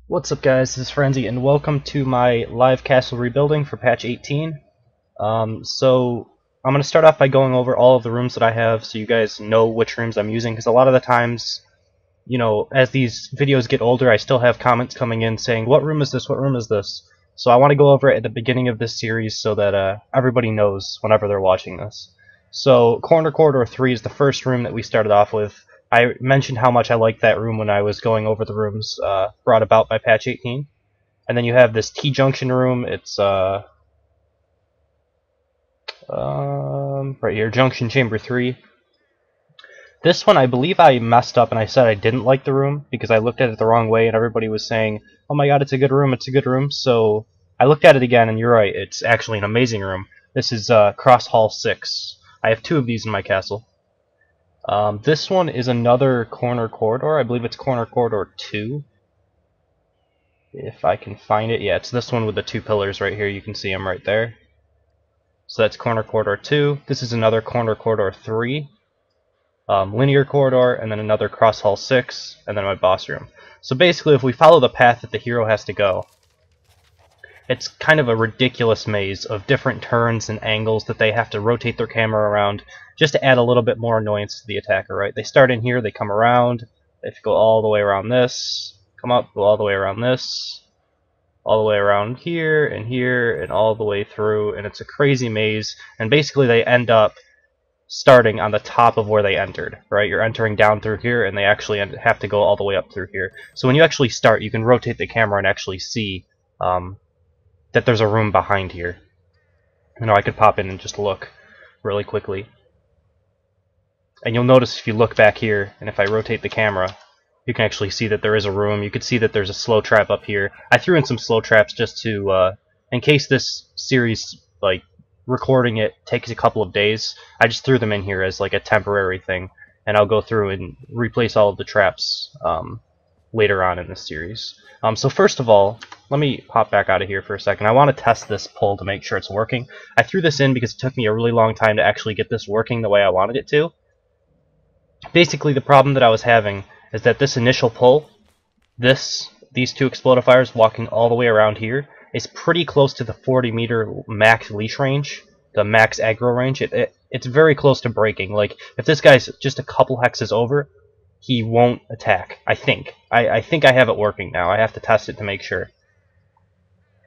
What's up guys, this is Frenzy and welcome to my live castle rebuilding for patch 18. So I'm going to start off by going over all of the rooms that I have so you guys know which rooms I'm using, because a lot of the times, you know, as these videos get older I still have comments coming in saying what room is this, what room is this. So I want to go over it at the beginning of this series so that everybody knows whenever they're watching this. So Corner Corridor 3 is the first room that we started off with. I mentioned how much I liked that room when I was going over the rooms brought about by patch 18. And then you have this T-junction room. It's right here, Junction Chamber 3. This one I believe I messed up and I said I didn't like the room because I looked at it the wrong way and everybody was saying, oh my god, it's a good room, it's a good room. So I looked at it again and you're right, it's actually an amazing room. This is Cross Hall 6. I have two of these in my castle. This one is another Corner Corridor. I believe it's Corner Corridor 2. If I can find it. Yeah, it's this one with the two pillars right here. You can see them right there. So that's Corner Corridor 2. This is another Corner Corridor 3. Linear Corridor, and then another Cross Hall 6, and then my boss room. So basically, if we follow the path that the hero has to go, it's kind of a ridiculous maze of different turns and angles that they have to rotate their camera around just to add a little bit more annoyance to the attacker, right? They start in here, they come around, they have to go all the way around this, come up, go all the way around this, all the way around here, and all the way through, and it's a crazy maze, and basically they end up starting on the top of where they entered, right? You're entering down through here, and they actually have to go all the way up through here. So when you actually start, you can rotate the camera and actually see that there's a room behind here. You know, I could pop in and just look really quickly. And you'll notice if you look back here, and if I rotate the camera, you can actually see that there is a room. You can see that there's a slow trap up here. I threw in some slow traps just to, in case this series, like, recording it takes a couple of days, I just threw them in here as, like, a temporary thing. And I'll go through and replace all of the traps later on in this series. So first of all, let me pop back out of here for a second. I want to test this pull to make sure it's working. I threw this in because it took me a really long time to actually get this working the way I wanted it to. Basically, the problem that I was having is that this initial pull, these two explodifiers walking all the way around here, is pretty close to the 40-meter max leash range, the max aggro range. It's very close to breaking. Like, if this guy's just a couple hexes over, he won't attack, I think. I think I have it working now. I have to test it to make sure.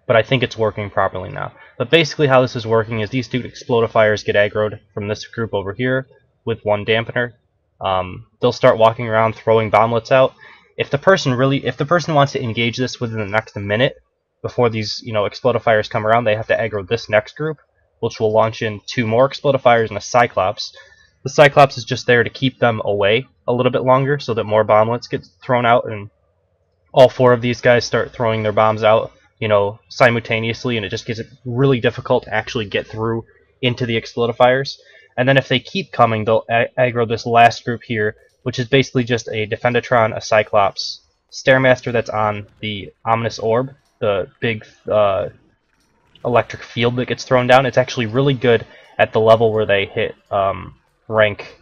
But I think it's working properly now. But basically how this is working is these two explodifiers get aggroed from this group over here with one dampener. They'll start walking around throwing bomblets out. If the person wants to engage this within the next minute before these, you know, explodifiers come around, they have to aggro this next group, which will launch in two more explodifiers and a Cyclops. The Cyclops is just there to keep them away a little bit longer so that more bomblets get thrown out, and all four of these guys start throwing their bombs out, you know, simultaneously, and it just gets it really difficult to actually get through into the explodifiers. And then if they keep coming, they'll aggro this last group here, which is basically just a Defendatron, a Cyclops, Stairmaster that's on the Ominous Orb, the big electric field that gets thrown down. It's actually really good at the level where they hit rank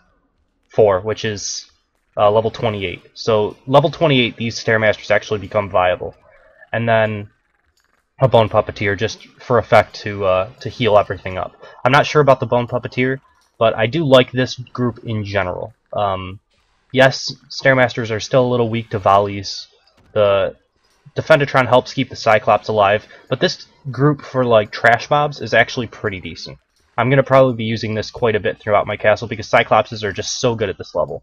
4, which is level 28. So level 28, these Stairmasters actually become viable. And then a Bone Puppeteer just for effect to heal everything up. I'm not sure about the Bone Puppeteer, but I do like this group in general. Yes, Stairmasters are still a little weak to volleys. The Defendatron helps keep the Cyclops alive, but this group for like trash mobs is actually pretty decent. I'm going to probably be using this quite a bit throughout my castle because Cyclopses are just so good at this level.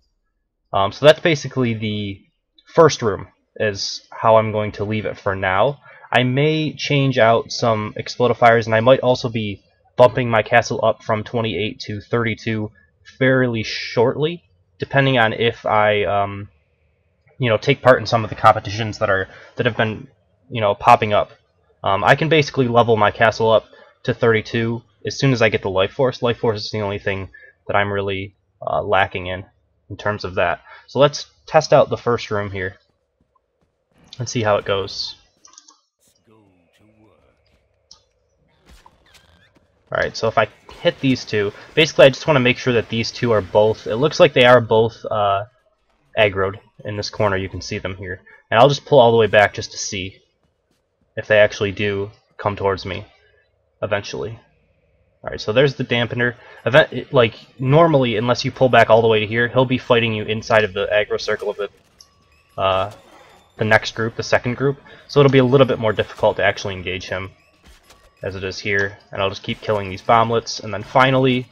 So that's basically the first room, is how I'm going to leave it for now. I may change out some explodifiers, and I might also be bumping my castle up from 28 to 32 fairly shortly, depending on if I you know, take part in some of the competitions that have been, you know, popping up. I can basically level my castle up to 32 as soon as I get the Life Force. Life Force is the only thing that I'm really lacking in terms of that. So let's test out the first room here and see how it goes. Alright, so if I hit these two, basically I just want to make sure that these two are both, it looks like they are both aggroed in this corner. You can see them here. And I'll just pull all the way back just to see if they actually do come towards me eventually. Alright, so there's the dampener. Like, normally, unless you pull back all the way to here, he'll be fighting you inside of the aggro circle of the next group, the second group. So it'll be a little bit more difficult to actually engage him as it is here. And I'll just keep killing these bomblets, and then finally,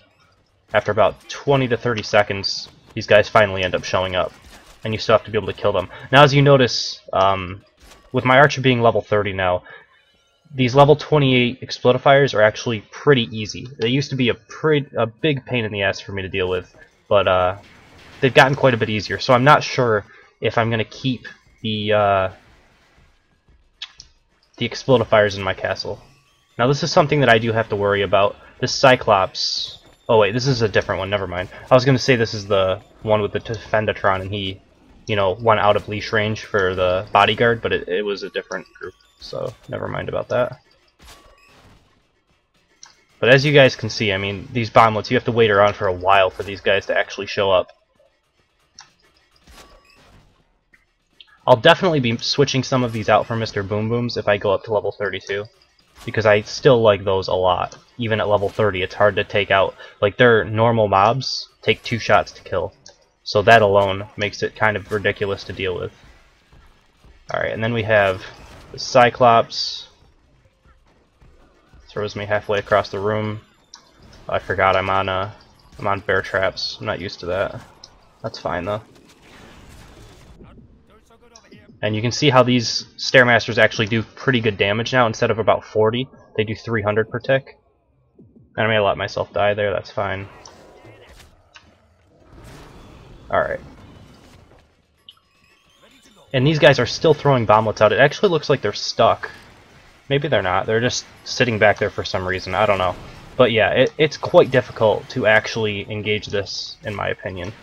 after about 20 to 30 seconds, these guys finally end up showing up. And you still have to be able to kill them. Now, as you notice, with my archer being level 30 now, these level 28 explodifiers are actually pretty easy. They used to be a big pain in the ass for me to deal with, but they've gotten quite a bit easier. So I'm not sure if I'm going to keep the explodifiers in my castle. Now this is something that I do have to worry about. This Cyclops... Oh wait, this is a different one, never mind. I was going to say this is the one with the Defendatron, and he, you know, went out of leash range for the bodyguard, but it was a different group, so never mind about that. But as you guys can see, I mean, these bomblets, you have to wait around for a while for these guys to actually show up. I'll definitely be switching some of these out for Mr. Boom Booms if I go up to level 32. Because I still like those a lot. Even at level 30, it's hard to take out. Like, their normal mobs take 2 shots to kill. So that alone makes it kind of ridiculous to deal with. Alright, and then we have the Cyclops. Throws me halfway across the room. I forgot I'm on bear traps. I'm not used to that. That's fine though. And you can see how these Stairmasters actually do pretty good damage now. Instead of about 40, they do 300 per tick. And I may let myself die there, that's fine. Alright. And these guys are still throwing bomblets out. It actually looks like they're stuck. Maybe they're not. They're just sitting back there for some reason. I don't know. But yeah, it's quite difficult to actually engage this, in my opinion.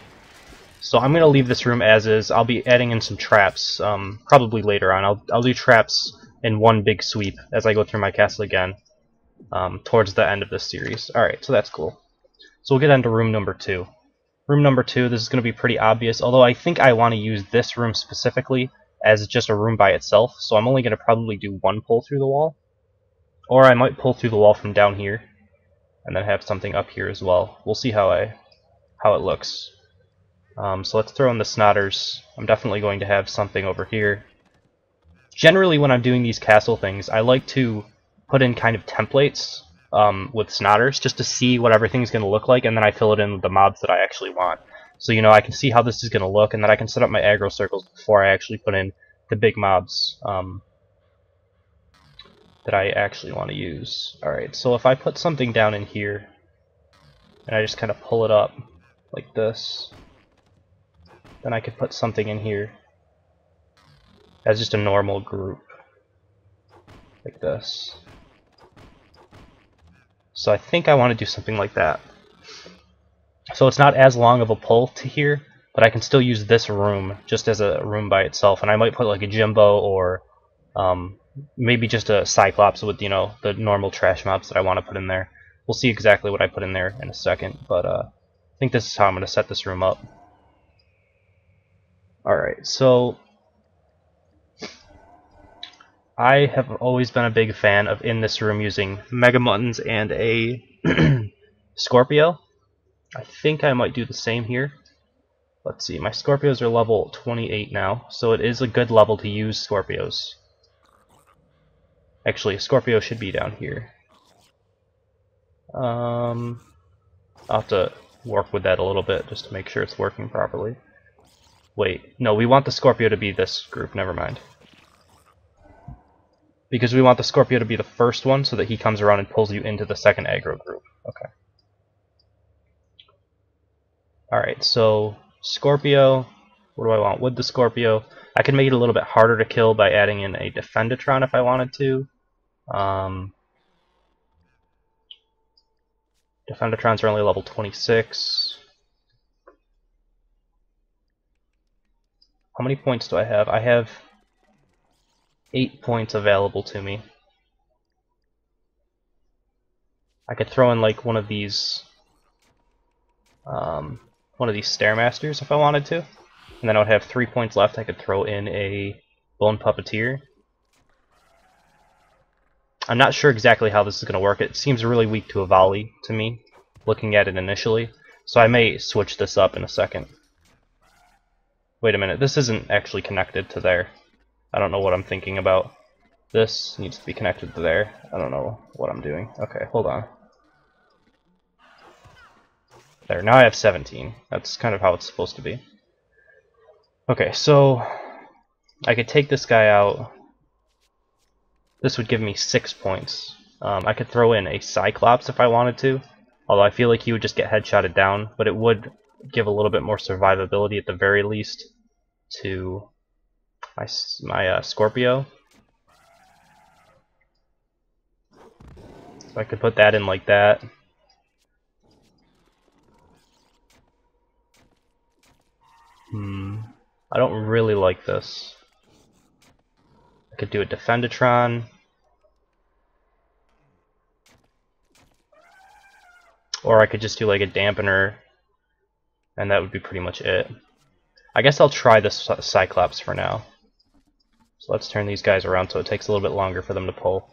So I'm going to leave this room as is. I'll be adding in some traps, probably later on. I'll do traps in one big sweep as I go through my castle again, towards the end of this series. Alright, so that's cool. So we'll get into room number 2. Room number 2, this is going to be pretty obvious, although I think I want to use this room specifically as just a room by itself, so I'm only going to probably do one pull through the wall. Or I might pull through the wall from down here, and then have something up here as well. We'll see how it looks. So let's throw in the Snotters. I'm definitely going to have something over here. Generally, when I'm doing these castle things, I like to put in kind of templates with Snotters just to see what everything's going to look like, and then I fill it in with the mobs that I actually want. So, you know, I can see how this is going to look, and then I can set up my aggro circles before I actually put in the big mobs that I actually want to use. Alright, so if I put something down in here, and I just kind of pull it up like this, then I could put something in here as just a normal group, like this. So I think I want to do something like that. So it's not as long of a pull to here, but I can still use this room just as a room by itself, and I might put like a Jimbo or maybe just a Cyclops with, you know, the normal trash mobs that I want to put in there. We'll see exactly what I put in there in a second, but I think this is how I'm going to set this room up. Alright, so I have always been a big fan of in this room using Mega Muttons and a Scorpio. I think I might do the same here. Let's see, my Scorpios are level 28 now, so it is a good level to use Scorpios. Actually, a Scorpio should be down here. I'll have to work with that a little bit just to make sure it's working properly. Wait, no, we want the Scorpio to be this group, never mind. Because we want the Scorpio to be the first one so that he comes around and pulls you into the second aggro group. Okay. Alright, so Scorpio, what do I want? With the Scorpio, I can make it a little bit harder to kill by adding in a Defendatron if I wanted to. Defendatrons are only level 26. How many points do I have? I have 8 points available to me. I could throw in like one of these Stairmasters if I wanted to. and then I would have 3 points left. I could throw in a Bone Puppeteer. I'm not sure exactly how this is going to work. It seems really weak to a volley to me, looking at it initially, so I may switch this up in a second. Wait a minute, this isn't actually connected to there. I don't know what I'm thinking about. This needs to be connected to there. I don't know what I'm doing. Okay, hold on. There, now I have 17. That's kind of how it's supposed to be. Okay, so I could take this guy out. This would give me 6 points. I could throw in a Cyclops if I wanted to, although I feel like he would just get headshotted down, but it would give a little bit more survivability at the very least to my Scorpio. So I could put that in like that. I don't really like this. I could do a Defendatron. Or I could just do like a Dampener, and that would be pretty much it. I guess I'll try this Cyclops for now. So let's turn these guys around so it takes a little bit longer for them to pull.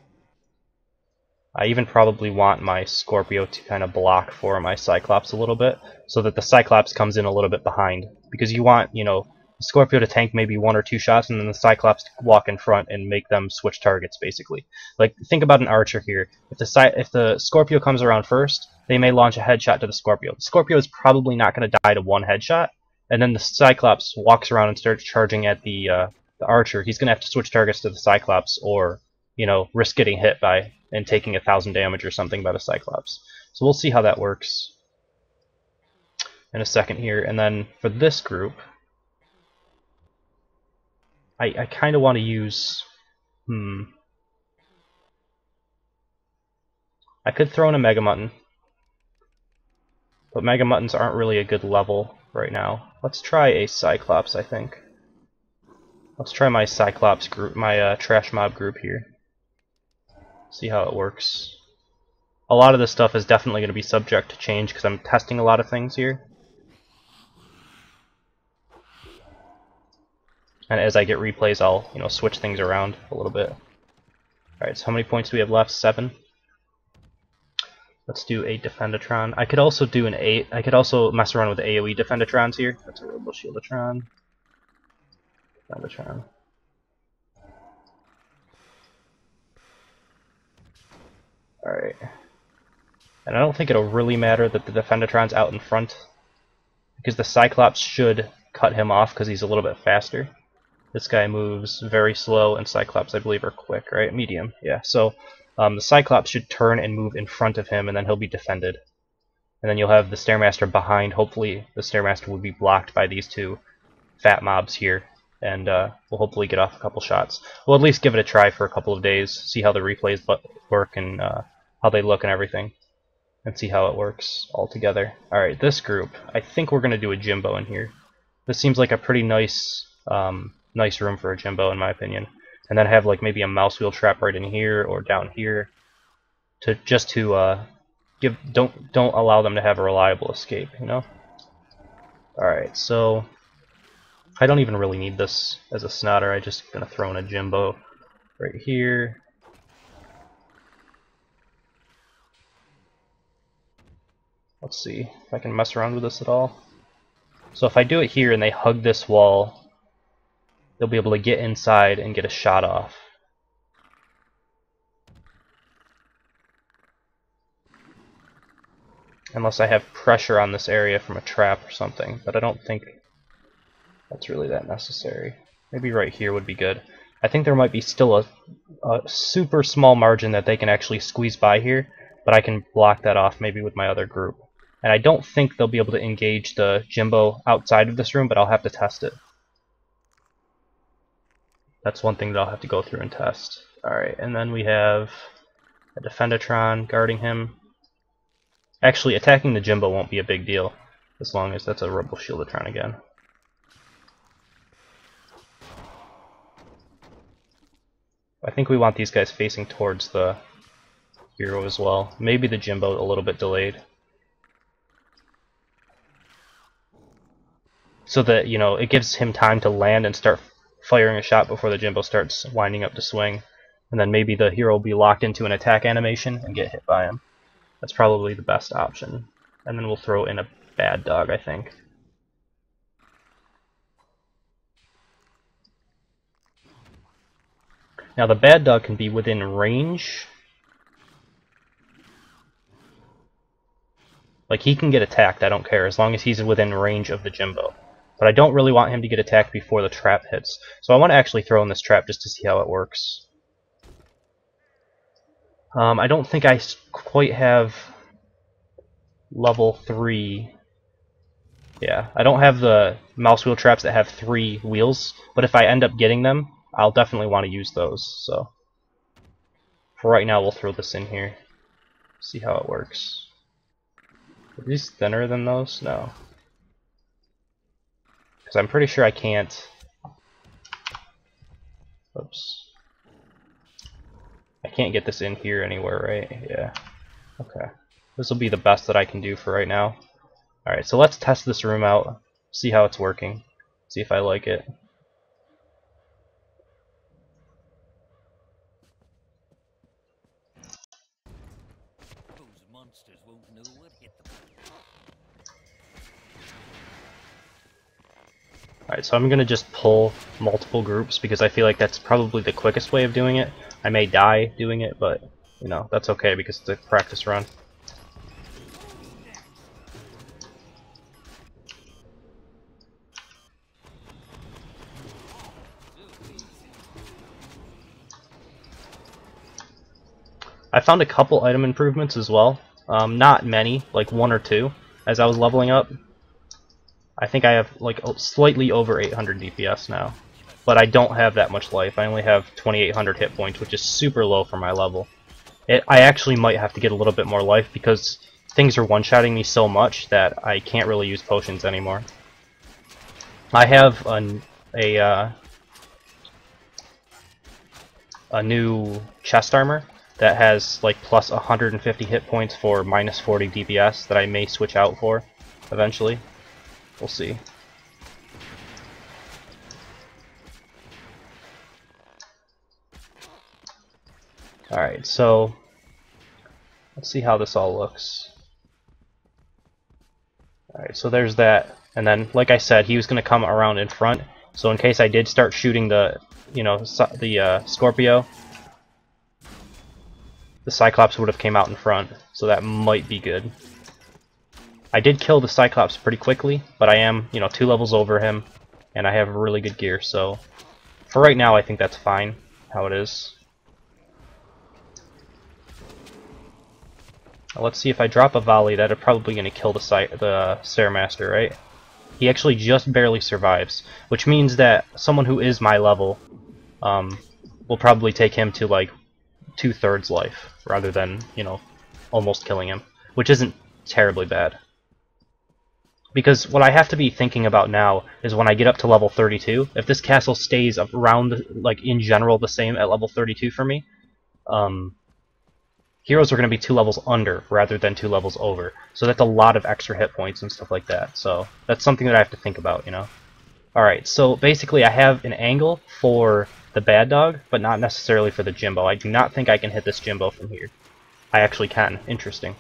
I even probably want my Scorpio to kind of block for my Cyclops a little bit, so that the Cyclops comes in a little bit behind. Because you want, you know, the Scorpio to tank maybe 1 or 2 shots, and then the Cyclops to walk in front and make them switch targets, basically. Like, think about an archer here. If the Scorpio comes around first, they may launch a headshot to the Scorpio. The Scorpio is probably not going to die to 1 headshot, and then the Cyclops walks around and starts charging at the archer. He's going to have to switch targets to the Cyclops, or, you know, risk getting hit by and taking 1,000 damage or something by the Cyclops. So we'll see how that works in a second here. And then for this group, I kind of want to use... I could throw in a Mega Mutton, but Mega Muttons aren't really a good level right now. Let's try a Cyclops, I think. Let's try my Cyclops group, my Trash Mob group here. See how it works. A lot of this stuff is definitely going to be subject to change because I'm testing a lot of things here. And as I get replays, I'll, you know, switch things around a little bit. Alright, so how many points do we have left? 7. Let's do a Defendatron. I could also do I could also mess around with AoE Defendatrons here. That's a Robo Shieldatron. Defendatron. Alright. And I don't think it'll really matter that the Defendatron's out in front, because the Cyclops should cut him off because he's a little bit faster. This guy moves very slow, and Cyclops, I believe, are quick, right? Medium, yeah. So the Cyclops should turn and move in front of him, and then he'll be defended. And then you'll have the Stairmaster behind. Hopefully the Stairmaster would be blocked by these 2 fat mobs here, and we'll hopefully get off a couple shots. We'll at least give it a try for a couple of days, see how the replays work and how they look and everything, and see how it works all together. Alright, this group, I think we're going to do a Jimbo in here. This seems like a pretty nice nice room for a Jimbo, in my opinion. And then have like maybe a mouse wheel trap right in here or down here, to just to don't allow them to have a reliable escape, you know. Alright, so I don't even really need this as a Snotter. I'm just gonna throw in a Jimbo right here. Let's see if I can mess around with this at all. So if I do it here and they hug this wall, they'll be able to get inside and get a shot off. Unless I have pressure on this area from a trap or something, but I don't think that's really that necessary. Maybe right here would be good. I think there might be still a super small margin that they can actually squeeze by here, but I can block that off maybe with my other group. And I don't think they'll be able to engage the Jimbo outside of this room, but I'll have to test it. That's one thing that I'll have to go through and test. Alright, and then we have a Defendatron guarding him. Actually, attacking the Jimbo won't be a big deal, as long as that's a Robo Shieldatron again. I think we want these guys facing towards the hero as well. Maybe the Jimbo a little bit delayed. so that, you know, it gives him time to land and start firing a shot before the Jimbo starts winding up to swing. And then maybe the hero will be locked into an attack animation and get hit by him. That's probably the best option. And then we'll throw in a bad dog, I think. Now the bad dog can be within range. Like, he can get attacked, I don't care, as long as he's within range of the Jimbo. But I don't really want him to get attacked before the trap hits. So I want to actually throw in this trap just to see how it works. I don't think I quite have level 3. Yeah, I don't have the mouse wheel traps that have 3 wheels, but if I end up getting them, I'll definitely want to use those. So for right now, we'll throw this in here. See how it works. Are these thinner than those? No. Because I'm pretty sure I can't... Oops. I can't get this in here anywhere, right? Yeah. Okay. This will be the best that I can do for right now. Alright, so let's test this room out, see how it's working, see if I like it. Alright, so I'm going to just pull multiple groups because I feel like that's probably the quickest way of doing it. I may die doing it, but, you know, that's okay because it's a practice run. I found a couple item improvements as well. Not many, like 1 or 2, as I was leveling up. I think I have like slightly over 800 DPS now, but I don't have that much life. I only have 2800 hit points, which is super low for my level. I actually might have to get a little bit more life because things are one-shotting me so much that I can't really use potions anymore. I have a new chest armor that has like plus 150 hit points for minus 40 DPS that I may switch out for eventually. We'll see. Alright, so let's see how this all looks. Alright, so there's that. And then, like I said, he was going to come around in front. So in case I did start shooting the, you know, the Scorpio, the Cyclops would have came out in front. So that might be good. I did kill the Cyclops pretty quickly, but I am, you know, 2 levels over him, and I have really good gear, so for right now I think that's fine, how it is. Now let's see, if I drop a volley, that's probably going to kill the Stairmaster, right? He actually just barely survives, which means that someone who is my level will probably take him to like 2/3 life, rather than, you know, almost killing him, which isn't terribly bad. Because what I have to be thinking about now is when I get up to level 32, if this castle stays around, like, in general the same at level 32 for me, heroes are going to be 2 levels under rather than 2 levels over. So that's a lot of extra hit points and stuff like that. So that's something that I have to think about, you know. Alright, so basically I have an angle for the bad dog, but not necessarily for the Jimbo. I do not think I can hit this Jimbo from here. I actually can. Interesting.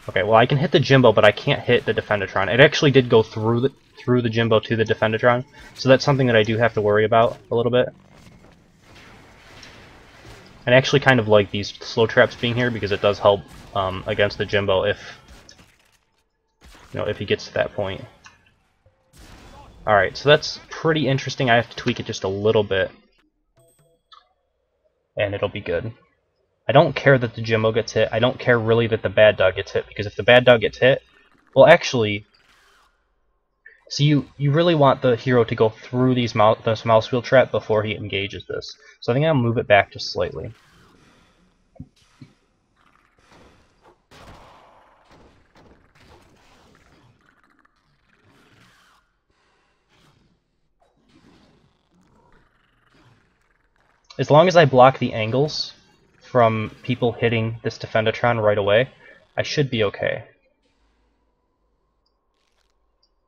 Okay, well I can hit the Jimbo, but I can't hit the Defendatron. It actually did go through the Jimbo to the Defendatron, so that's something that I do have to worry about a little bit. And I actually kind of like these slow traps being here because it does help against the Jimbo if, you know, if he gets to that point. Alright, so that's pretty interesting. I have to tweak it just a little bit, and it'll be good. I don't care that the Jimbo gets hit. I don't care really that the bad dog gets hit, because if the bad dog gets hit, well, actually, so you really want the hero to go through this mouse wheel trap before he engages this. So I think I'll move it back just slightly. As long as I block the angles from people hitting this Defendatron right away, I should be okay.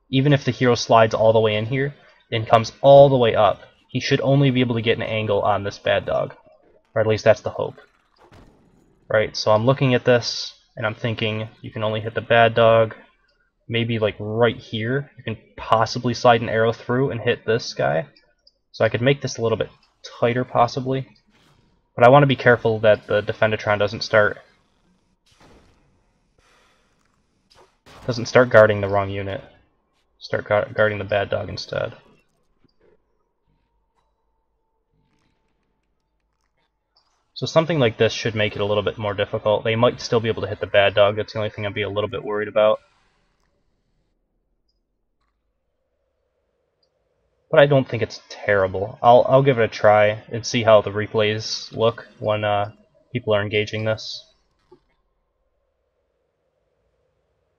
even if the hero slides all the way in here and comes all the way up, he should only be able to get an angle on this bad dog. Or at least that's the hope. Right, so I'm looking at this, and I'm thinking you can only hit the bad dog, maybe like right here. You can possibly slide an arrow through and hit this guy. So I could make this a little bit tighter possibly. But I want to be careful that the Defendatron doesn't start guarding the wrong unit. Start guarding the bad dog instead. So something like this should make it a little bit more difficult. They might still be able to hit the bad dog, that's the only thing I'd be a little bit worried about. But I don't think it's terrible. I'll give it a try and see how the replays look when people are engaging this.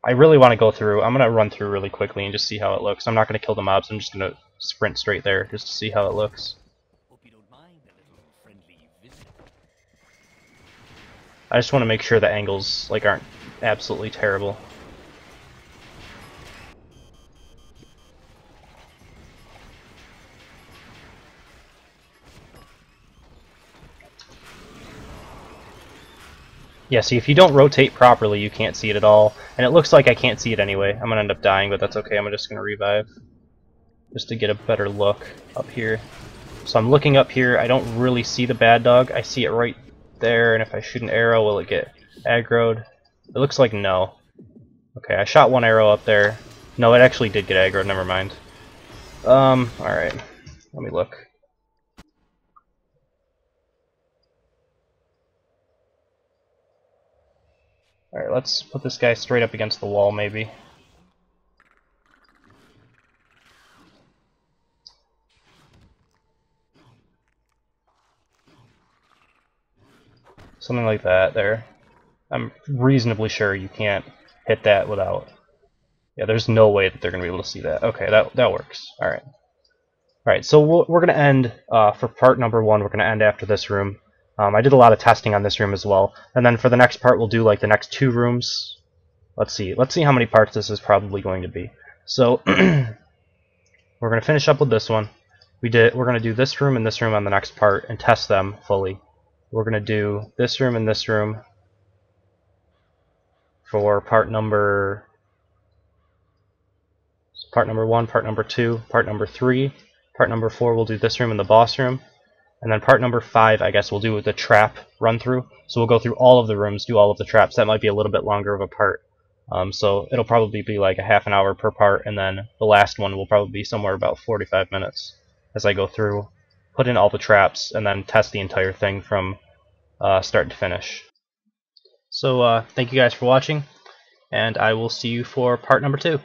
I really want to go through. I'm going to run through really quickly and just see how it looks. I'm not going to kill the mobs, I'm just going to sprint straight there just to see how it looks. I just want to make sure the angles like aren't absolutely terrible. Yeah, see, if you don't rotate properly, you can't see it at all. And it looks like I can't see it anyway. I'm going to end up dying, but that's okay. I'm just going to revive. Just to get a better look up here. So I'm looking up here. I don't really see the bad dog. I see it right there, and if I shoot an arrow, will it get aggroed? It looks like no. Okay, I shot one arrow up there. No, it actually did get aggroed. Never mind. Alright. Let me look. Alright, let's put this guy straight up against the wall, maybe. Something like that there. I'm reasonably sure you can't hit that without... Yeah, there's no way that they're going to be able to see that. Okay, that works. Alright. Alright, so we're going to end, for part number 1, we're going to end after this room. I did a lot of testing on this room as well. And then for the next part, we'll do like the next 2 rooms. Let's see how many parts this is probably going to be. So, we're going to finish up with this one. We're going to do this room and this room on the next part and test them fully. We're going to do this room and this room for part number 1, part number 2, part number 3. Part number 4 we'll do this room and the boss room. And then part number 5, I guess we'll do the trap run through. So we'll go through all of the rooms, do all of the traps. That might be a little bit longer of a part. So it'll probably be like a half an hour per part, and then the last one will probably be somewhere about 45 minutes as I go through, put in all the traps, and then test the entire thing from start to finish. So thank you guys for watching, and I will see you for part number 2.